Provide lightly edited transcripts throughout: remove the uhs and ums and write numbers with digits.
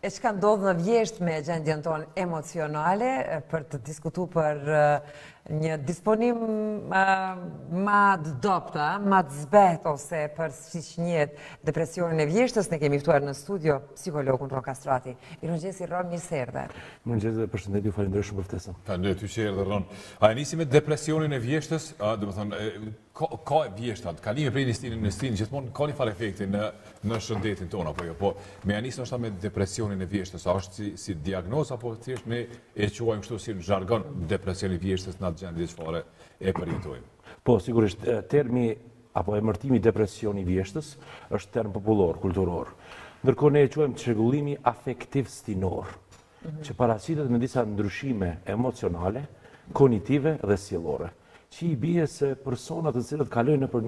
E që ka ndodhë në vjesht me gjendjen tonë emocionale për të diskutu për një disponim ma të dopta, ma të zbet ose për si që njët depresionin e vjeshtës, ne kemi ftuar në studio psikologun Ron Kastrati. Mirëmëngjesi Ron, mirë se erdhe. Mirëmëngjes dhe përshëndetje, falenderoj shumë për ftesën. Falenderoj ty që erdhe Ron. A e nisi me depresionin e vjeshtës, do të thonë ka vjeshtat, kalimi prej në stin gjithmonë ka një farë efekti në shëndetin tonë apo jo, po me anis ndoshta me depresionin e vjeshtës, a është si diagnozë apo thjesht ne e quajmë kështu si në jargon depresioni i vjeshtës në atë gjendje çfarë e përjetojmë. Po sigurisht termi apo emërtimi depresioni i vjeshtës është term popullor, kulturor. Ndërkohë ne e quajmë çrregullimi afektiv stinor, që paraqitet me disa ndryshime emocionale, kognitive dhe sjellore, që i bie se personat të cilët kalojnë nëpër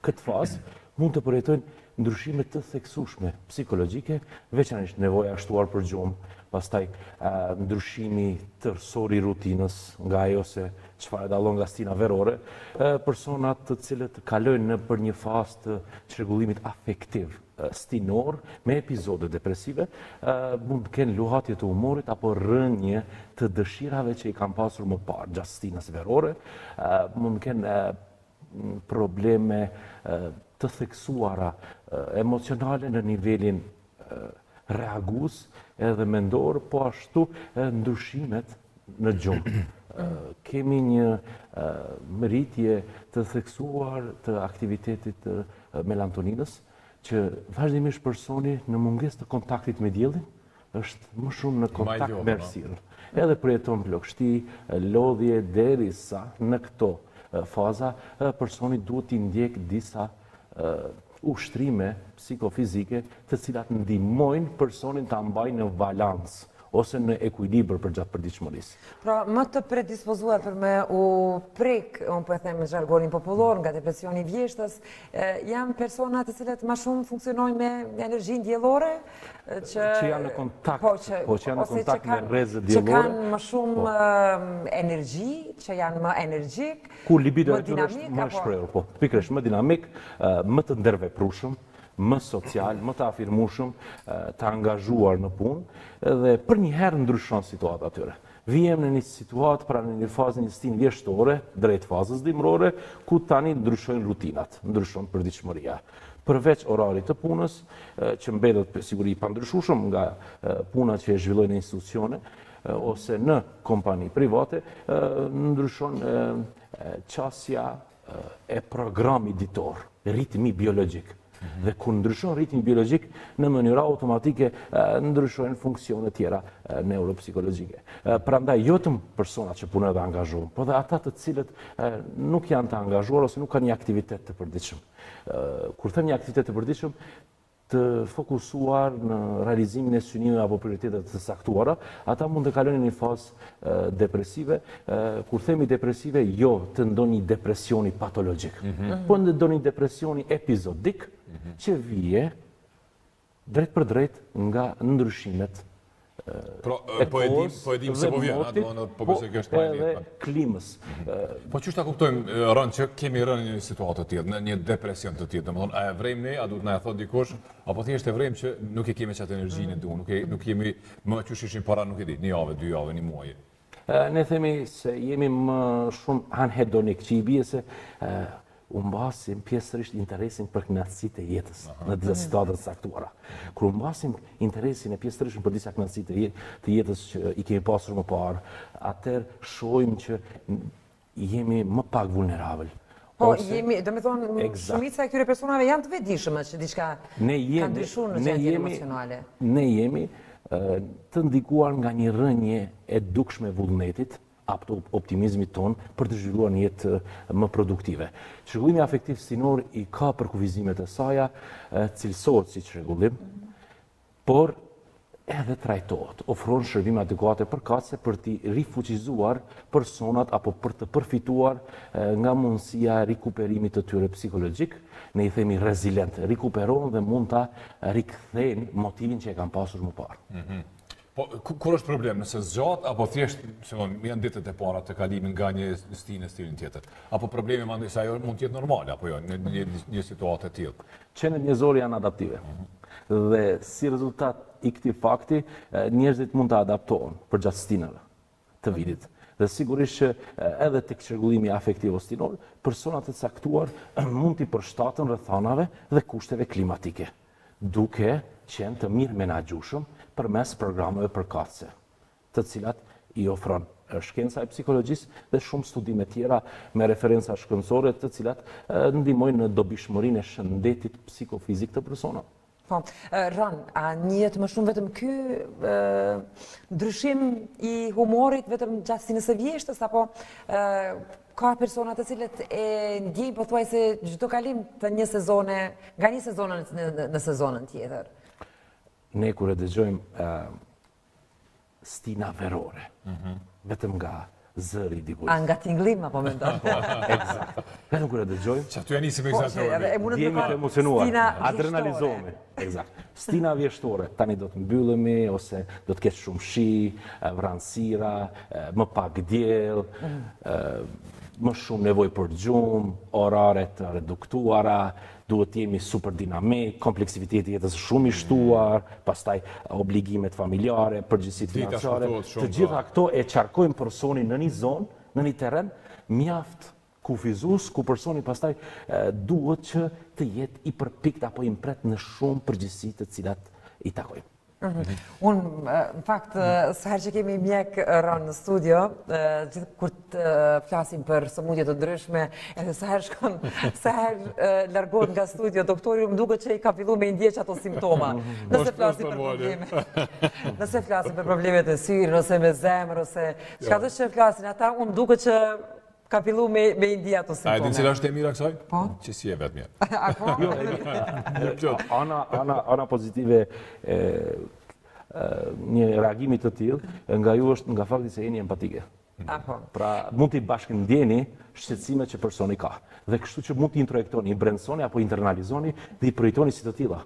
këtë fazë mund të përjetojnë ndryshime të theksueshme psikologjike, veçanërisht nevoja e shtuar për gjumë, pastaj ndryshimi tërësor i rutinës nga ajo se çfarë dallon nga stina verore, personat të cilët kalojnë nëpër një fazë të çrregullimit afektiv stinor me epizode depresive, mund të kenë luhatje të humorit apo rënje të dëshirave që i kanë pasur më parë gjatë stinës verore, mund të kenë probleme të theksuara emocionale në nivelin reagues edhe mendor, po ashtu ndryshimet në gjumë. Kemi një rritje të theksuar të aktivitetit të melatoninës, që vazhdimisht personi në mungesë të kontaktit me diellin është më shumë në kontakt me errësirën. Edhe përjeton plagështi, lodhje derisa në këto faza personi duhet t'i ndjek disa ushtrime psikofizike të cilat ndihmojnë personin ta mbajë në balancë ose në ekuilibër për gjatë përditshmërisë. Pra, më të predispozuar për me u prek, unë po e them në jargonin popullor, nga depresioni i vjeshtës, janë persona të cilët më shumë funksionojnë me energjinë diellore, që janë në kontakt, që janë në kontakt me rrezet diellore, që kanë më shumë energji, që janë më energjik, ku libido e tyre është më shprehur, po, pikërisht më dinamik, më të ndërveprueshëm, më social, më të afirmueshëm, të angazhuar në punë, dhe për një herë ndryshon situata atyre. Vijem në një situatë, pra në një fazë një stinë vjeshtore, drejt fazës dimrore, ku tani ndryshojnë rutinat, ndryshon përditshmëria. Përveç orarit të punës, që mbetet siguri i pandryshueshëm nga punat që e zhvillojnë në institucione, ose në kompani private, ndryshon qasja e programi ditor, ritmi biologjik. Dhe kur ndryshon ritmi biologjik, në mënyra automatike ndryshojnë funksione tjera neuropsikologjike. Prandaj jo vetëm personat që punojnë dhe angazhohen, por dhe ata të cilët nuk janë të angazhuar ose nuk kanë një aktivitet të përditshëm. Kur them një aktivitet të përditshëm, të fokusuar në realizimin e synimeve apo prioritetet të saktuara, ata mund të kalojnë në një fazë depresive. Kur themi depresive, jo të ndonjë depresioni patologjik, po të ndonjë depresioni epizodik që vije drejt për drejt nga ndryshimet po e dim se po vjen, po besoj që është më e lehtë. Klimës. Po çu ta kuptojmë Ron që kemi rënë në një situatë të tillë, në një depresion të tillë, domethënë a e vrejmë ne, a duhet na e thotë dikush, apo thjesht e vrejmë që nuk e kemi çatë energjinë e duhur, nuk kemi më çu shishin para, nuk e di, një javë, 2 javë, një muaj. Ne themi se jemi më shumë anhedonik, që i bie se u mbasim pjesërisht interesin për kënaqësitë e jetës në disa situata të caktuara. Kur u mbasim interesin e pjesërisht për disa kënaqësitë të jetës që i kemi pasur më parë, atëherë shohim që jemi më pak vulnerabël. Po, jemi, do me thonë, shumica e këtyre personave janë të vetëdijshme që diçka ka ndryshuar në gjendjen emocionale. Ne jemi të ndikuar nga një rënje e dukshme vullnetit, apo optimizmit ton për të zhvilluar një jetë më produktive. Çrregullimi afektiv stinor i ka përkufizimet e saja, cilësohet si çrregullim, por edhe trajtohet, ofron shërbime adekuate përkatëse për t'i rifuqizuar personat apo për të përfituar nga mundësia e rikuperimit të tyre psikologjik. Ne i themi rezilient, rikuperon dhe mund ta rikthejnë motivin që e kanë pasur më parë. Po, kur është problem? Nëse zgjat, apo thjesht, janë ditët e para të kalimit nga një stinë tjetër? Apo problemi mandej se ajo mund të jetë normale, apo jo, në një situatë e tillë? Qenet njerëzore janë adaptive. Dhe si rezultat i këtij fakti, njerëzit mund të adaptohen përgjatë stinave të vitit. Dhe sigurisht që edhe tek çrregullimi afektiv stinor, personat të caktuar mund t'i përshtaten rrethanave dhe kushteve klimatike, duke qenë të mirë menaxhueshëm përmes programeve përkatëse, të cilat i ofron shkenca e psikologjisë dhe shumë studime tjera me referenca shkencore të cilat ndihmojnë në dobishmërinë e shëndetit psikofizik të personave. Po, Ran, a njihet më shumë vetëm ky ndryshim i humorit vetëm gjatësinë së vjeshtës, apo ka persona të cilët e ndjejnë pothuajse çdo kalim të një sezone, nga një sezon në sezonën tjetër? Ne kur e dëgjojmë stina verore, vetëm nga zëri dikujt. A nga tinglim apo mendon? Eksakt. Vetëm kur e dëgjojmë, Që aty e nisim ekzaltuar. jemi të emocionuar, adrenalizohemi. Eksakt. Stina vjeshtore, tani do të mbyllemi ose do të ketë shumë shi, vranësira, më pak diell, më shumë nevojë për gjumë, orare të reduktuara, duhet të jemi super dinamik, kompleksiviteti i jetës shumë i shtuar, pastaj obligimet familjare, përgjegjësitë financiare. Të gjitha këto e qarkojnë personin në një zonë, në një terren mjaft kufizues, ku personi pastaj duhet që të jetë i përpikt apo i mpret në shumë përgjegjësi të cilat i takojnë. Unë, në fakt, sa herë që kemi mjek rënë në studio, gjithë kur të flasim për sëmundje të ndryshme, edhe sa herë shkon, sa herë largohet nga studio, doktori më duket që i ka filluar me i ndjeq ato simptoma. Nëse flasim për probleme, nëse flasim për problemet e syrit, ose me zemër, ose çka do që flasin ata, unë duket që ka fillu me i ndi ato simptome. A e din cila është e mira kësaj? Po? Që si e vetë mirë. Ana pozitive një reagimit të tillë nga ju është nga fakti se jeni empatike. Pra mund t'i bashkëndjeni shqetësimet që personi ka. Dhe kështu që mund t'i introjektoni, i brendësoni apo internalizoni dhe i projektoni si të tilla.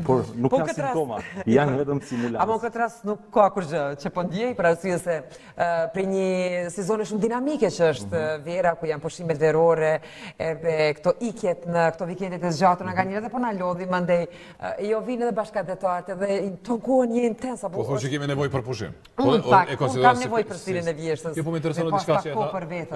Por nuk kanë simptoma, janë vetëm simulancë. Apo në këtë rast nuk ka kurrë që po ndjej, për arsye se prej një sezoni shumë dinamike që është vera, ku janë pushimet verore, edhe këto ikjet në këto vikendet e zgjatura nga njerëzit, po na lodhi mandej jo vinë edhe bashkëdetarët edhe tokuan një intens apo. Po thonë që kemi nevojë për pushim. Unë kam nevojë për stilin e vjeshtës. Po më intereson diçka që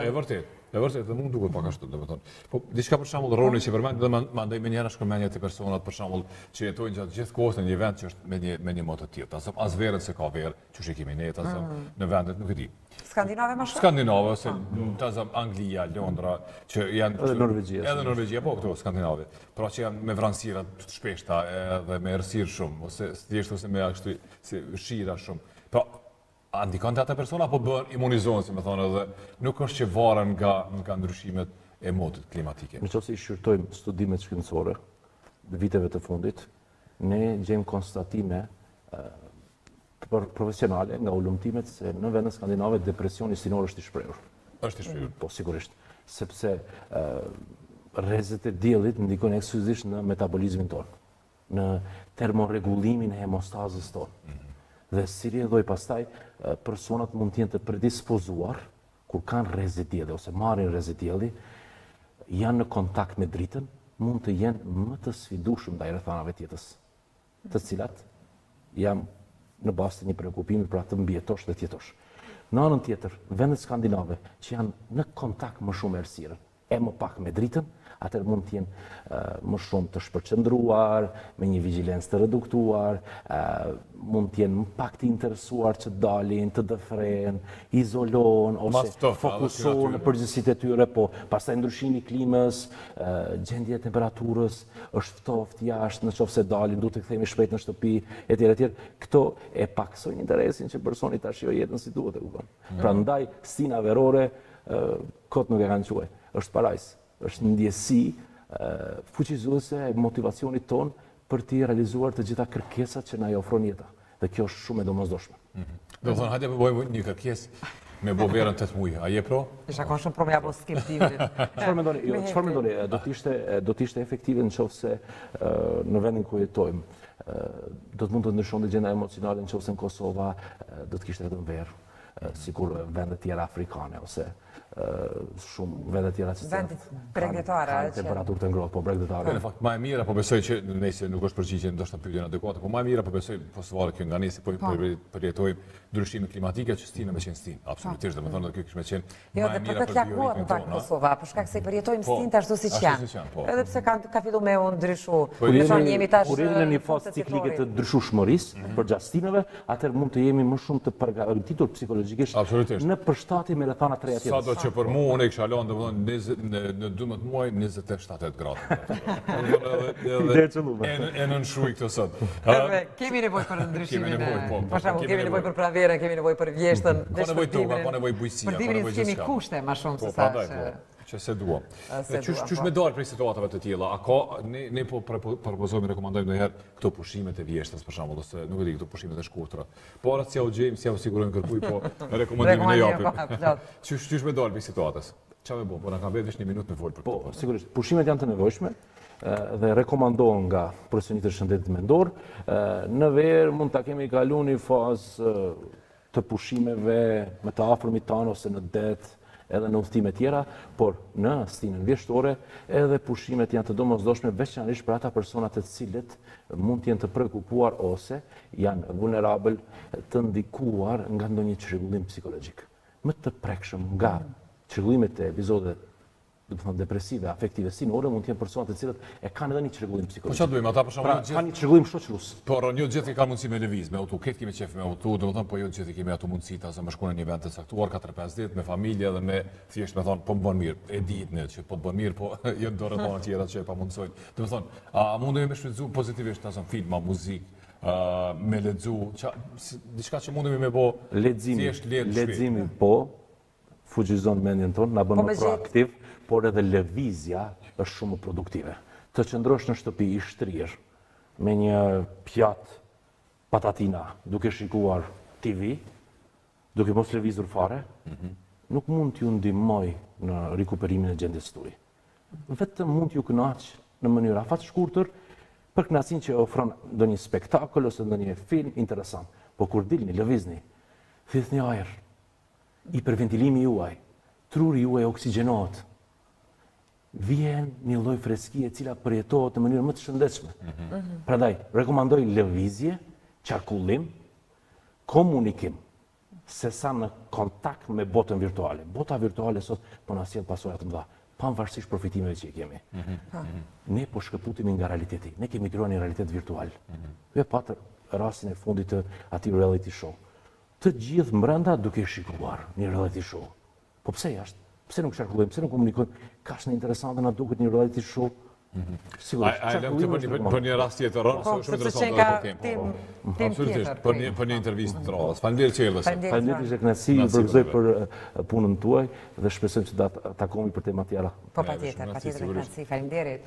e vërtet. E vërtet, dhe mund duket pak ashtu, domethënë. Po diçka për shembull roli që përmend dhe mandej me njëra shkëmendje të personat për shembull që jetojnë gjatë gjithë kohës në një vend që është me një mod të tillë. As verën se ka verë, çuçi kemi ne, në vendet nuk e di. Skandinave më shumë? Skandinave, ose Anglia, Londra, që janë edhe Norvegjia, po këto skandinave. Pra që janë me vranësira të shpeshta edhe me errësirë shumë, ose thjesht ose me ashtu si shira shumë. Pra a ndikon të ata persona apo bëhen imunizohen, si më thonë, edhe nuk është që varen nga ndryshimet e modit klimatike? Nëse i shqyrtojmë studimet shkencore të viteve të fundit, ne gjejmë konstatime profesionale nga ulëmtimet se në vendet skandinave depresioni stinor është i shprehur. Është i shprehur. Po sigurisht, sepse rrezet e diellit ndikojnë ekskluzivisht në metabolizmin tonë, në termorregullimin e hemostazës tonë. Dhe si rrjedhoj pastaj, personat mund të jenë të predispozuar, kur kanë rrezë dielli ose marrin rrezë dielli, janë në kontakt me dritën, mund të jenë më të sfidueshëm ndaj rrethanave të jetës, të cilat janë në bazë të një preokupimi pra të mbjetosh dhe të jetosh. Në anën tjetër, vendet skandinave që janë në kontakt më shumë me errësirën, e më pak me dritën, atër mund të jenë më shumë të shpërqendruar, me një vigjilencë të reduktuar, mund të jenë më pak të interesuar që dalin, të dëfren, izolohen ose fokusohen në përgjithësitë e tyre, po pastaj ndryshimi i klimës, gjendja e temperaturës, është ftohtë jashtë, nëse dalin, duhet të kthehemi shpejt në shtëpi, etj. Këto e paksojnë interesin që personi ta shijojë jetën si duhet, e kupton. Prandaj stina verore kot nuk e kanë quaj, është parajs. Është një ndjesi fuqizuese e motivacionit ton për t'i realizuar të gjitha kërkesat që na i ofron jeta. Dhe kjo është shumë e domosdoshme. Do thonë, hajde bëjmë një kërkesë me bo verën 8 muaj. A je pro? Isha kon shumë pro me apo skeptivit. Çfarë mendoni? Do të ishte efektive nëse në vendin ku jetojmë, do të mund të ndryshonte gjendja emocionale nëse në Kosova do të kishte vetëm verë, sikur vendet tjera afrikane ose shumë vende tjera që pregëtare, temperaturë të ngrohtë, po bregdetare. Në fakt, më e mira, po besoj që nëse nuk është përgjigje ndoshta pyetjen adekuate, po më e mira po besoj festivalet që nga nisi po përjetojmë ndryshime klimatike që stina me qenë stinë. Absolutisht, domethënë do kjo kishte më qenë jo, dhe për këtë lakuar në pak Kosova, për shkak se përjetojmë stinë ashtu siç janë. Edhe pse ka filluar me u ndryshu. Kur jemi në një fazë ciklike të ndryshueshmërisë përgjatë stinëve, atëherë mund të jemi më shumë të përgatitur psikologjikisht në përshtatje me rrethana të reja tjetër. Sado që për mua unë kisha lënë domethënë në 12 muaj 27 gradë. E nën shuj këtë sot. Kemi nevojë për ndryshimin. Për shembull, kemi nevojë për praverën, kemi nevojë për vjeshtën, ka nevojë toka, ka nevojë bujësia, ka nevojë kemi kushte më shumë se sa që se duam. Qysh me dalë prej situatave të tilla? A ka ne po propozojmë, rekomandojmë ndonjëherë këto pushimet e vjeshtës për shembull, ose nuk e di, këto pushimet e shkurtra. Po ora si u gjejmë, si u sigurojmë kërkuj, po rekomandimin e japim. Qysh me dalë prej situatës? Çfarë bëj? Po na ka vetë 1 minutë me fol për këtë. Po, sigurisht, pushimet janë të nevojshme dhe rekomandohen nga profesionistët e shëndetit mendor. Në verë mund ta kemi kaluar një fazë të pushimeve me të afërmit tanë ose në det, edhe në udhëtime tjera, por në stinën vjeshtore edhe pushimet janë të domosdoshme veçanërisht për ata persona të cilët mund të jenë të prekupuar ose janë vulnerabël të ndikuar nga ndonjë çrregullim psikologjik. Më të prekshëm nga çrregullimet e epizodeve depresive, afektive, sinore, mund të jenë persona të cilët e kanë edhe një çrregullim psikologjik. Po çfarë duajmë ata për shembull kanë një çrregullim shoqërus. Por jo gjithë kanë mundësi me lëviz, me auto, këtë kemi qef me auto, domethënë po jo gjithë kemi ato mundësitë ose më shkon në një vend të caktuar 4-5 ditë me familje dhe me thjesht me thon po më bën mirë. E ditë ne që po të bën mirë, po jo dorë të bëna tjera që pa mundsojnë. Domethënë, a mundemi me shfrytëzu pozitivisht asaj film, muzikë, me lexu, diçka që mundemi me bë leximi po fuqizon mendjen tonë, na bën më proaktiv, por edhe lëvizja është shumë produktive. Të qëndrosh në shtëpi i shtrirë me një pjatë patatina, duke shikuar TV, duke mos lëvizur fare, nuk mund t'ju ndihmoj në rikuperimin e gjendjes tuaj. Vetëm mund t'ju kënaq në mënyrë afat shkurtër për kënaqësinë që ofron ndonjë spektakël ose ndonjë film interesant. Po kur dilni, lëvizni, thithni ajër, hiperventilimi juaj, truri juaj oksigjenohet, vjen një lloj freskie e cila përjetohet në mënyrë më të shëndetshme. Prandaj, rekomandoj lëvizje, qarkullim, komunikim, sesa në kontakt me botën virtuale. Bota virtuale sot po na sjell pasoja të mëdha, pavarësisht profitimeve që kemi. Ne po shkëputemi nga realiteti, ne kemi krijuar një realitet virtual. Ju e patë rastin e fundit të atij reality show. Të gjithë brenda duke shikuar një reality show. Po pse jashtë? Pse nuk qarkullojmë, pse nuk komunikojmë? Ka shumë interesante na duket një reality show. Sigurisht. Ai lëm për një rast tjetër, shumë interesante do të kemi. Absolutisht, për një intervistë të radhës. Faleminderit Çelës. Faleminderit, ishte kënaqësi, ju përgëzoj për punën tuaj dhe shpresojmë që ta takohemi për tema tjera. Po patjetër, kënaqësi. Faleminderit.